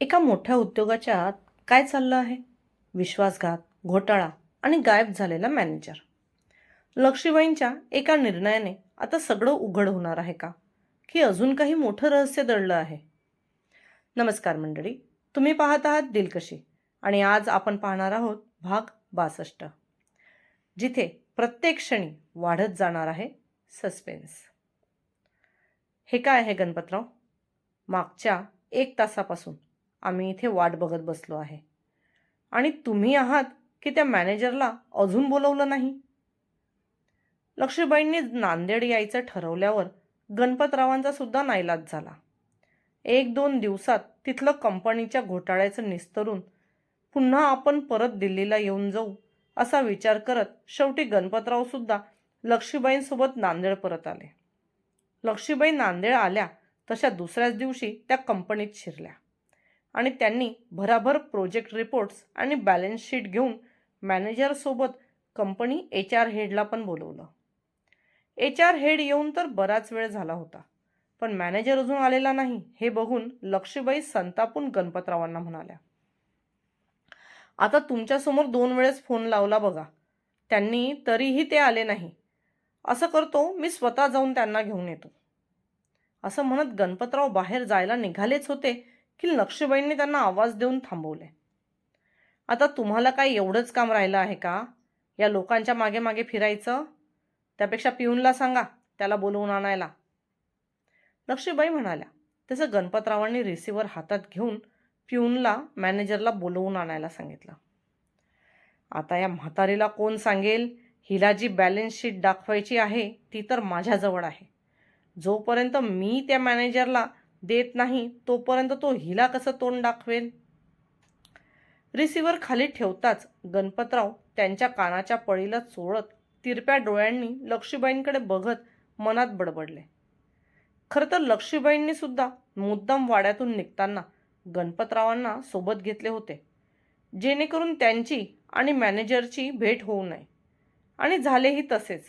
एका मोठ्या उद्योगाच्या काय चाललं आहे? विश्वासघात, घोटाळा आणि गायब झालेला मॅनेजर. लक्ष्मीबाईंच्या एका निर्णयाने आता सगळं उघड होणार आहे का? की अजून काही मोठं रहस्य दडलं आहे? नमस्कार मंडळी. तुम्ही पाहत आहात दिलकशी आणि आज आपण पाहणार आहोत भाग 62, जिथे प्रत्येक क्षणी वाढत जाणार आहे सस्पेन्स. हे काय आहे गणपतराव? मागच्या 1 तासापासून आम्ही इथे वाट बघत बसलो आहे आणि तुम्ही आहात की त्या मॅनेजरला अजून बोलवलं नाही. लक्ष्मीबाईंनी नांदेड यायचं ठरवल्यावर गणपतरावांचा सुद्धा नाईलाज झाला. 1-2 दिवसात तिथलं कंपनीच्या घोटाळ्याचं निस्तरून पुन्हा आपण परत दिल्लीला येऊन जाऊ असा विचार करत शेवटी गणपतराव सुद्धा लक्ष्मीबाईंसोबत नांदेड परत आले. लक्ष्मीबाई नांदेड आल्या तशा दुसऱ्याच दिवशी त्या कंपनीत शिरल्या आणि त्यांनी भराभर प्रोजेक्ट रिपोर्ट्स आणि बॅलन्स शीट घेऊन मॅनेजरसोबत कंपनी HR हेडला पण बोलवलं. HR हेड येऊन तर बराच वेळ झाला होता, पण मॅनेजर अजून आलेला नाही हे बघून लक्ष्मीबाई संतापून गणपतरावांना म्हणाल्या, आता तुमच्यासमोर 2 वेळेस फोन लावला बघा, त्यांनी तरीही ते आले नाही. असं करतो, मी स्वतः जाऊन त्यांना घेऊन येतो. असं म्हणत गणपतराव बाहेर जायला निघालेच होते की लक्ष्मीबाईंनी त्यांना आवाज देऊन थांबवले. आता तुम्हाला काय एवढंच काम राहिलं आहे का? या लोकांच्या मागे मागे फिरायचं? त्यापेक्षा पिऊनला सांगा त्याला बोलवून आणायला. लक्ष्मीबाई म्हणाल्या. तसं गणपतरावांनी रिसिव्हर हातात घेऊन पिऊनला मॅनेजरला बोलवून आणायला सांगितलं. आता या म्हातारीला कोण सांगेल? हिला जी बॅलन्स शीट दाखवायची आहे ती तर माझ्याजवळ आहे. जोपर्यंत मी त्या मॅनेजरला देत नाही तोपर्यंत तो हिला कसं तोंड दाखवेल? रिसिव्हर खाली ठेवताच गणपतराव त्यांच्या कानाच्या पळीला चोळत तिरप्या डोळ्यांनी लक्ष्मीबाईंकडे बघत मनात बडबडले. खरं तर लक्ष्मीबाईंनी सुद्धा मुद्दाम वाड्यातून निघताना गणपतरावांना सोबत घेतले होते, जेणेकरून त्यांची आणि मॅनेजरची भेट होऊ नये. आणि झालेही तसेच.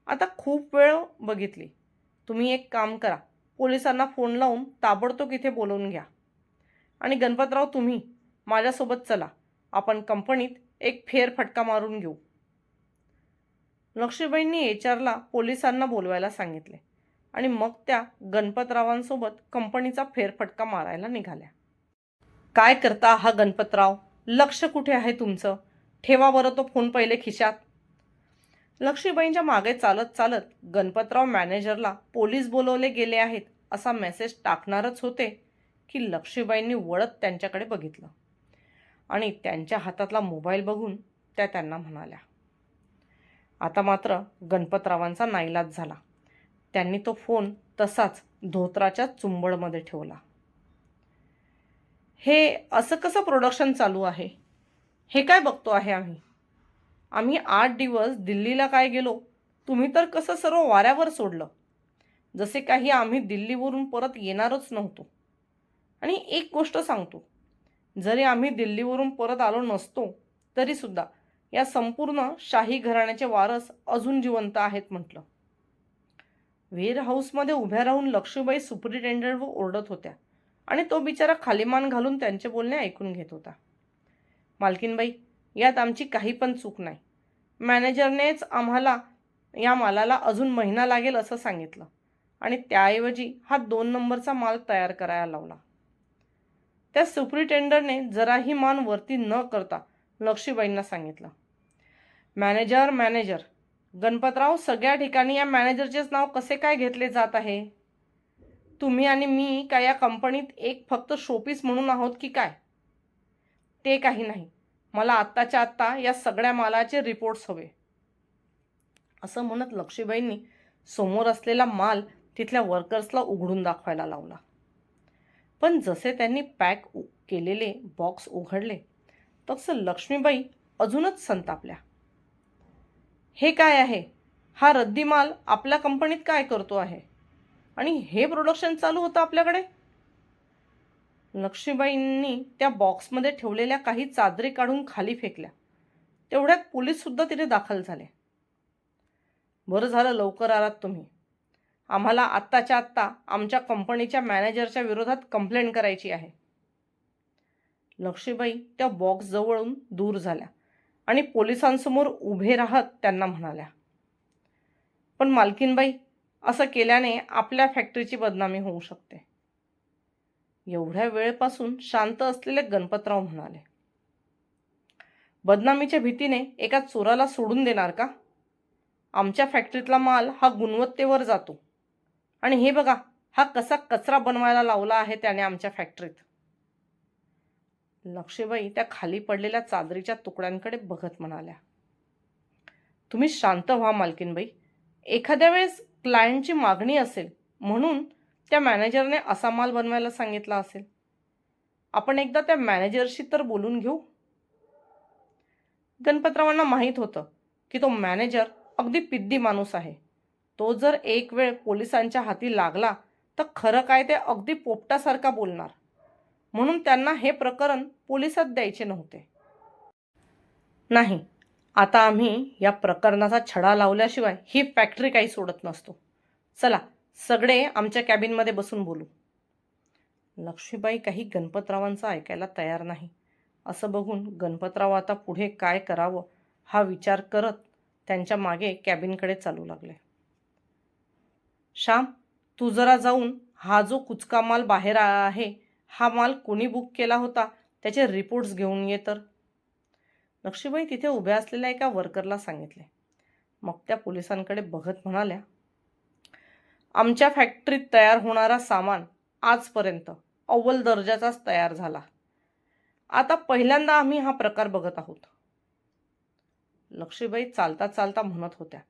आता खूप वेळ बघितली. तुम्ही एक काम करा, पोलिसांना फोन लावून ताबडतोब इथे बोलवून घ्या. आणि गणपतराव तुम्ही माझ्यासोबत चला, आपण कंपनीत एक फेरफटका मारून घेऊ. लक्ष्मीबाईंनी HRला पोलिसांना बोलवायला सांगितले आणि मग त्या गणपतरावांसोबत कंपनीचा फेरफटका मारायला निघाल्या. काय करता हा गणपतराव? लक्ष कुठे आहे तुमचं? ठेवा बरं तो फोन पहिले खिशात. लक्ष्मीबाईंच्या मागे चालत चालत गणपतराव मॅनेजरला पोलीस बोलवले गेले आहेत असा मेसेज टाकणारच होते की लक्ष्मीबाईंनी वळत त्यांच्याकडे बघितलं आणि त्यांच्या हातातला मोबाईल बघून त्या त्यांना म्हणाल्या. आता मात्र गणपतरावांचा नाईलाज झाला. त्यांनी तो फोन तसाच धोत्राच्या चुंबडमध्ये ठेवला. हे असं कसं प्रोडक्शन चालू आहे? हे काय बघतो आहे आम्ही? आम्ही 8 दिवस दिल्लीला काय गेलो, तुम्ही तर कसं सर्व वाऱ्यावर सोडलं, जसे काही आम्ही दिल्लीवरून परत येणारच नव्हतो. आणि एक गोष्ट सांगतो, जरी आम्ही दिल्लीवरून परत आलो नसतो तरीसुद्धा या संपूर्ण शाही घराण्याचे वारस अजून जिवंत आहेत म्हटलं. वेअर हाऊसमध्ये उभ्या राहून लक्ष्मीबाई सुपरिटेंडंटवर ओरडत होत्या आणि तो बिचारा खालीमान घालून त्यांचे बोलणे ऐकून घेत होता. मालकीनबाई, यात आमची काही पण चूक नाही. मॅनेजरनेच आम्हाला या मालाला अजून महिना लागेल असं सांगितलं आणि त्याऐवजी हा 2 नंबरचा माल तयार करायला लावला. त्या सुपरिटेंडरने जराही मान वरती न करता लक्ष्मीबाईंना सांगितलं, मॅनेजर मॅनेजर, गणपतराव सगळ्या ठिकाणी या मॅनेजरचेच नाव कसे काय घेतले जात आहे? तुम्ही आणि मी काय या कंपनीत एक फक्त शोपीस म्हणून आहोत की काय? ते काही नाही, मला आत्ताच्या आत्ता या सगळ्या मालाचे रिपोर्ट्स हवे. असं म्हणत लक्ष्मीबाईंनी समोर असलेला माल तिथल्या वर्कर्सला उघडून दाखवायला लावला. पण जसे त्यांनी पॅक केलेले बॉक्स उघडले तसं लक्ष्मीबाई अजूनच संतापल्या. हे काय आहे? हा रद्दी माल आपल्या कंपनीत काय करतो आहे? आणि हे प्रोडक्शन चालू होतं आपल्याकडे? लक्ष्मीबाईंनी त्या बॉक्समध्ये ठेवलेल्या काही चादरी काढून खाली फेकल्या. तेवढ्यात पोलीस सुद्धा तिथे दाखल झाले. बरं झालं लवकर आलात तुम्ही. आम्हाला आत्ताच्या आत्ता आमच्या कंपनीच्या मॅनेजरच्या विरोधात कंप्लेंट करायची आहे. लक्ष्मीबाई त्या बॉक्सजवळून दूर झाल्या आणि पोलिसांसमोर उभे राहत त्यांना म्हणाल्या, पण मालकीनबाई, असं केल्याने आपल्या फॅक्टरीची बदनामी होऊ शकते. एवढ्या वेळेपासून शांत असलेले गणपतराव म्हणाले, बदनामीच्या भीतीने एका चोराला सोडून देणार का? आमच्या फॅक्टरीतला माल हा गुणवत्तेवर जातो. आणि हे बघा, हा कसा कचरा बनवायला लावला आहे त्याने आमच्या फॅक्टरीत. लक्ष्मीबाई त्या खाली पडलेल्या चादरीच्या तुकड्यांकडे बघत म्हणाल्या, तुम्ही शांत व्हा मालकीनबाई. एखाद्या वेळेस क्लायंटची मागणी असेल म्हणून त्या मॅनेजरने असा माल बनवायला सांगितला असेल. आपण एकदा त्या मॅनेजरशी तर बोलून घेऊ. गणपतरावांना माहीत होतं की तो मॅनेजर अगदी पिद्दी माणूस आहे. तो जर एक वेळ पोलिसांच्या हाती लागला तर खरं काय ते अगदी पोपटासारखा बोलणार. म्हणून त्यांना हे प्रकरण पोलिसात द्यायचे नव्हते. नाही, आता आम्ही या प्रकरणाचा छडा लावल्याशिवाय ही फॅक्टरी काही सोडत नसतो. चला, सगळे आमच्या कॅबिनमध्ये बसून बोलू. लक्ष्मीबाई काही गणपतरावांचं ऐकायला तयार नाही. असं बघून गणपतराव आता पुढे काय करावं हा विचार करत त्यांच्या मागे कॅबिनकडे चालू लागले. श्याम, तू जरा जाऊन हा जो कुचका माल बाहेर आहे, हा माल कोणी बुक केला होता त्याचे रिपोर्ट्स घेऊन ये तर. लक्ष्मीबाई तिथे उभ्या असलेल्या एका वर्करला सांगितले. मग त्या पोलिसांकडे बघत म्हणाल्या, आमच्या फॅक्टरीत तयार होणारा सामान आजपर्यंत अव्वल दर्जाचाच तयार झाला. आता पहिल्यांदा आम्ही हा प्रकार बघत आहोत. लक्ष्मीबाई चालता चालता म्हणत होत्या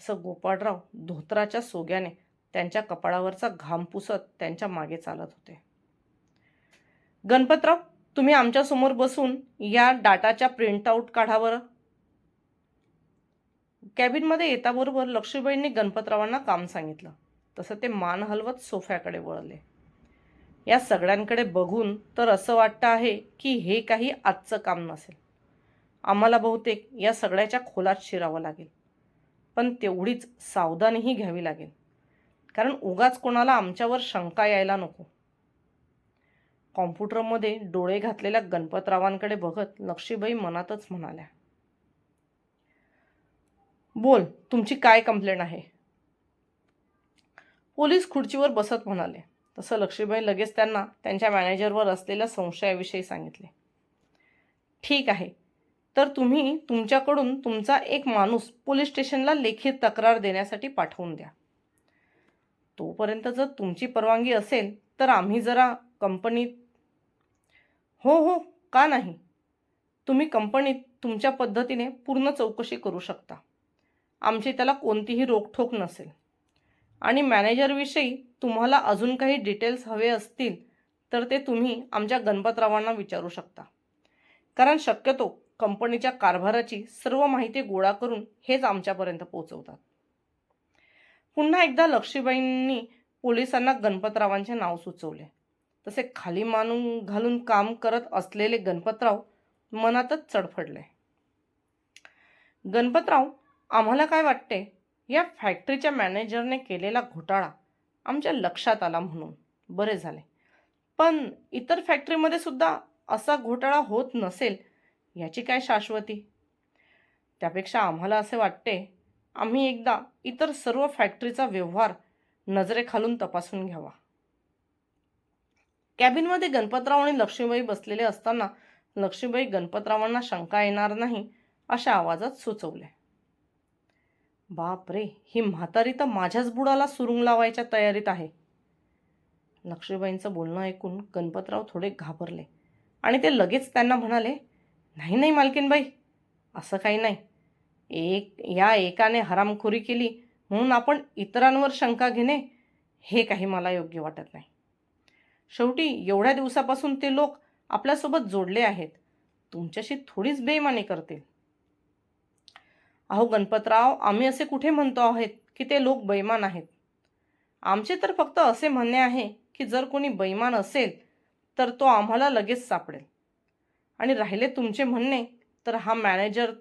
तसं गोपाळराव धोत्राच्या सोग्याने त्यांच्या कपाळावरचा घाम पुसत त्यांच्या मागे चालत होते. गणपतराव, तुम्ही आमच्यासमोर बसून या डाटाच्या प्रिंटआउट काढा बरं. कॅबिनमध्ये येताबरोबर लक्ष्मीबाईंनी गणपतरावांना काम सांगितलं. तसं ते मान हलवत सोफ्याकडे वळले. या सगळ्यांकडे बघून तर असं वाटतं आहे की हे काही आजचं काम नसेल. आम्हाला बहुतेक या सगळ्याच्या खोलात शिरावं लागेल. पण तेवढीच सावधानीही घ्यावी लागेल, कारण उगाच कोणाला आमच्यावर शंका यायला नको. कॉम्प्युटरमध्ये डोळे घातलेल्या गणपतरावांकडे बघत लक्ष्मीबाई मनातच म्हणाल्या, बोल, तुमची काय कंप्लेंट आहे? पोलीस खुर्चीवर बसत म्हणाले. तसं लक्ष्मीबाई लगेच त्यांना त्यांच्या मॅनेजरवर असलेल्या संशयाविषयी सांगितले. ठीक आहे, तर तुम्ही तुमच्याकडून तुमचा एक माणूस पोलीस स्टेशनला लेखी तक्रार देण्यासाठी पाठवून द्या. तोपर्यंत जर तुमची परवानगी असेल तर आम्ही जरा कंपनीत. हो हो, का नाही. तुम्ही कंपनीत तुमच्या पद्धतीने पूर्ण चौकशी करू शकता. आमची त्याला कोणतीही रोकठोक नसेल. आणि मॅनेजरविषयी तुम्हाला अजून काही डिटेल्स हवे असतील तर ते तुम्ही आमच्या गणपतरावांना विचारू शकता, कारण शक्यतो कंपनीच्या कारभाराची सर्व माहिती गोळा करून हेच आमच्यापर्यंत पोहोचवतात. पुन्हा एकदा लक्ष्मीबाईंनी पोलिसांना गणपतरावांचे नाव सुचवले. तसे खाली मान घालून काम करत असलेले गणपतराव मनातच चडफडले. गणपतराव, आम्हाला काय वाटते, या फॅक्टरीच्या मॅनेजरने केलेला घोटाळा आमच्या लक्षात आला म्हणून बरे झाले. पण इतर फॅक्टरीमध्ये सुद्धा असा घोटाळा होत नसेल याची काय शाश्वती? त्यापेक्षा आम्हाला असे वाटते, आम्ही एकदा इतर सर्व फॅक्टरीचा व्यवहार नजरेखालून तपासून घ्यावा. कॅबिनमध्ये गणपतराव आणि लक्ष्मीबाई बसलेले असताना लक्ष्मीबाई गणपतरावांना शंका येणार नाही अशा आवाजात सुचवले. बाप रे, ही म्हातारी तर माझ्याच बुडाला सुरुंग लावायच्या तयारीत आहे. लक्ष्मीबाईंचं बोलणं ऐकून गणपतराव थोडे घाबरले आणि ते लगेच त्यांना म्हणाले, नाही नाही मालकीनबाई, असं काही नाही. या एकाने हरामखोरी केली म्हणून आपण इतरांवर शंका घेणे हे काही मला योग्य वाटत नाही. शेवटी एवढ्या दिवसापासून ते लोक आपल्यासोबत जोडले आहेत. तुमच्याशी थोडीच बेईमानी करतील. अहो गणपतराव, आम्ही असे कुठे म्हणतो आहोत की ते लोक बेईमान आहेत. आमचे तर फक्त असे म्हणणे आहे की जर कोणी बेईमान असेल तर तो आम्हाला लगेच सापडेल. आणि राहिले तुमचे म्हणणे, तर हा मॅनेजर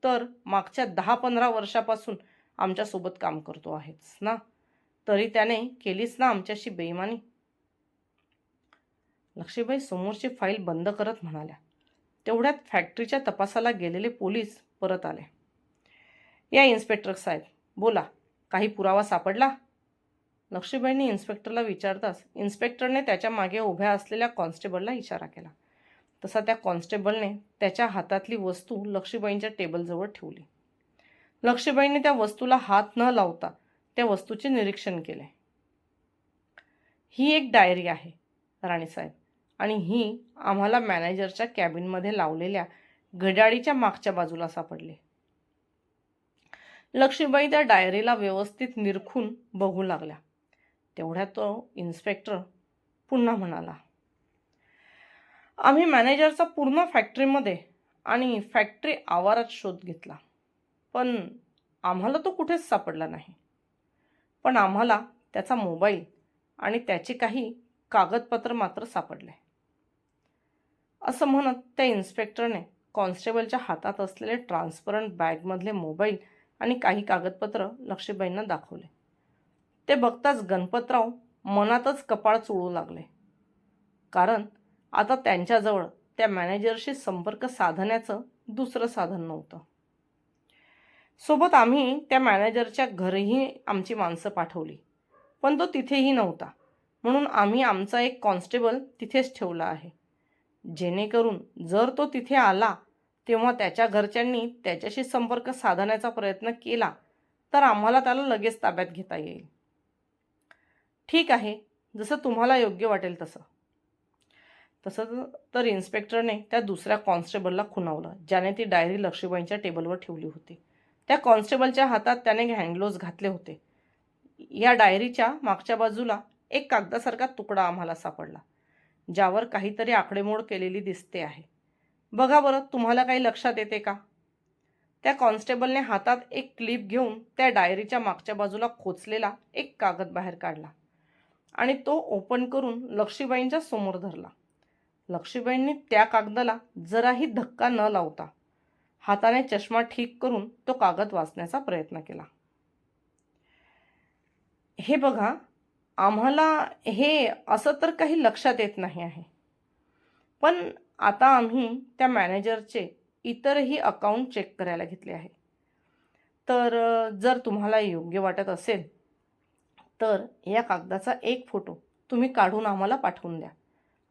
तर मागच्या 10-15 वर्षापासून आमच्यासोबत काम करतो आहेच ना, तरी त्याने केलीच ना आमच्याशी बेईमानी. लक्ष्मीबाई समोरची फाईल बंद करत म्हणाल्या. तेवढ्यात फॅक्टरीच्या तपासाला गेलेले पोलीस परत आले. या इन्स्पेक्टर साहेब, बोला, काही पुरावा सापडला? लक्ष्मीबाईंनी इन्स्पेक्टरला विचारताच इन्स्पेक्टरने त्याच्या मागे उभ्या असलेल्या कॉन्स्टेबलला इशारा केला. तसा त्या कॉन्स्टेबलने त्याच्या हातातली वस्तू लक्ष्मीबाईंच्या टेबलजवळ ठेवली. लक्ष्मीबाईंनी त्या वस्तूला हात न लावता त्या वस्तूचे निरीक्षण केले. ही एक डायरी आहे राणीसाहेब, आणि ही आम्हाला मॅनेजरच्या कॅबिनमध्ये लावलेल्या घड्याळीच्या मागच्या बाजूला सापडली. लक्ष्मीबाई त्या डायरीला व्यवस्थित निरखून बघू लागल्या. तेवढ्यात तो इन्स्पेक्टर पुन्हा म्हणाला, आम्ही मॅनेजरचा पूर्ण फॅक्टरीमध्ये आणि फॅक्टरी आवारात शोध घेतला, पण आम्हाला तो कुठेच सापडला नाही. पण आम्हाला त्याचा मोबाईल आणि त्याचे काही कागदपत्र मात्र सापडले. असं म्हणत त्या इन्स्पेक्टरने कॉन्स्टेबलच्या हातात असलेले ट्रान्सपरंट बॅगमधले मोबाईल आणि काही कागदपत्र लक्ष्मीबाईंना दाखवले. ते बघताच गणपतराव मनातच कपाळ चोळू लागले, कारण आता त्यांच्याजवळ त्या मॅनेजरशी संपर्क साधण्याचं दुसरं साधन नव्हतं. सोबत आम्ही त्या मॅनेजरच्या घरीही आमची माणसं पाठवली, पण तो तिथेही नव्हता. म्हणून आम्ही आमचा एक कॉन्स्टेबल तिथेच ठेवला आहे, जेणेकरून जर तो तिथे आला तेव्हा त्याच्या घरच्यांनी त्याच्याशी संपर्क साधण्याचा प्रयत्न केला तर आम्हाला त्याला लगेच ताब्यात घेता येईल. ठीक आहे, जसं तुम्हाला योग्य वाटेल तसं. तसं तर इन्स्पेक्टरने त्या दुसऱ्या कॉन्स्टेबलला खुणावलं, ज्याने ती डायरी लक्ष्मीबाईंच्या टेबलवर ठेवली होती. त्या कॉन्स्टेबलच्या हातात त्याने हँडग्लोव्ज घातले होते. या डायरीच्या मागच्या बाजूला एक कागदासारखा तुकडा आम्हाला सापडला, ज्यावर काहीतरी आकडेमोड केलेली दिसते आहे. बघा बरं, तुम्हाला काही लक्षात येते का? त्या कॉन्स्टेबलने हातात एक क्लिप घेऊन त्या डायरीच्या मागच्या बाजूला खोचलेला एक कागद बाहेर काढला आणि तो ओपन करून लक्ष्मीबाईंच्या समोर धरला. लक्ष्मीबाईंनी त्या कागदाला जराही धक्का न लावता हाताने चष्मा ठीक करून तो कागद वाचण्याचा प्रयत्न केला. हे बघा, आम्हाला हे असं तर काही लक्षात येत नाही आहे, पण आता आम्ही त्या मॅनेजरचे इतरही अकाउंट चेक करायला घेतले आहे. तर जर तुम्हाला योग्य वाटत असेल तर या कागदाचा एक फोटो तुम्ही काढून आम्हाला पाठवून द्या.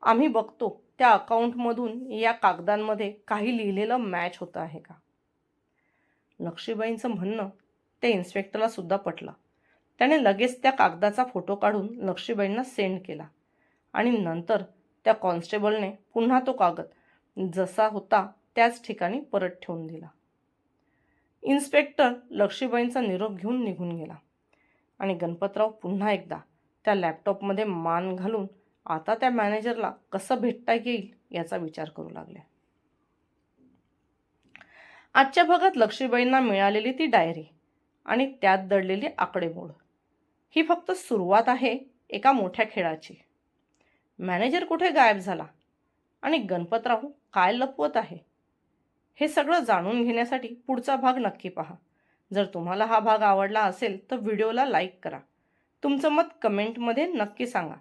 आम्ही बघतो त्या अकाउंटमधून या कागदांमध्ये काही लिहिलेलं मॅच होतं आहे का. लक्ष्मीबाईंचं म्हणणं त्या इन्स्पेक्टरला सुद्धा पटलं. त्याने लगेच त्या कागदाचा फोटो काढून लक्ष्मीबाईंना सेंड केला आणि नंतर त्या कॉन्स्टेबलने पुन्हा तो कागद जसा होता त्याच ठिकाणी परत ठेवून दिला. इन्स्पेक्टर लक्ष्मीबाईंचा निरोप घेऊन निघून गेला आणि गणपतराव पुन्हा एकदा त्या लॅपटॉपमध्ये मान घालून आता त्या मॅनेजरला कसं भेटता येईल याचा विचार करू लागले. आजच्या भागात लक्ष्मीबाईंना मिळालेली ती डायरी आणि त्यात दडलेली आकडेमोड ही फक्त सुरुवात आहे एका मोठ्या खेळाची. मॅनेजर कुठे गायब झाला आणि गणपतराव काय लपवत आहे, हे सगळं जाणून घेण्यासाठी पुढचा भाग नक्की पहा. जर तुम्हाला हा भाग आवडला असेल तर व्हिडिओला लाईक करा, तुमचं मत कमेंटमध्ये नक्की सांगा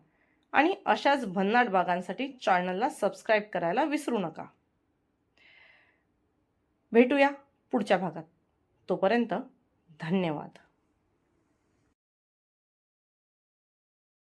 आणि अशाच भन्नाट भागांसाठी चॅनलला सबस्क्राईब करायला विसरू नका. भेटूया पुढच्या भागात. तोपर्यंत धन्यवाद.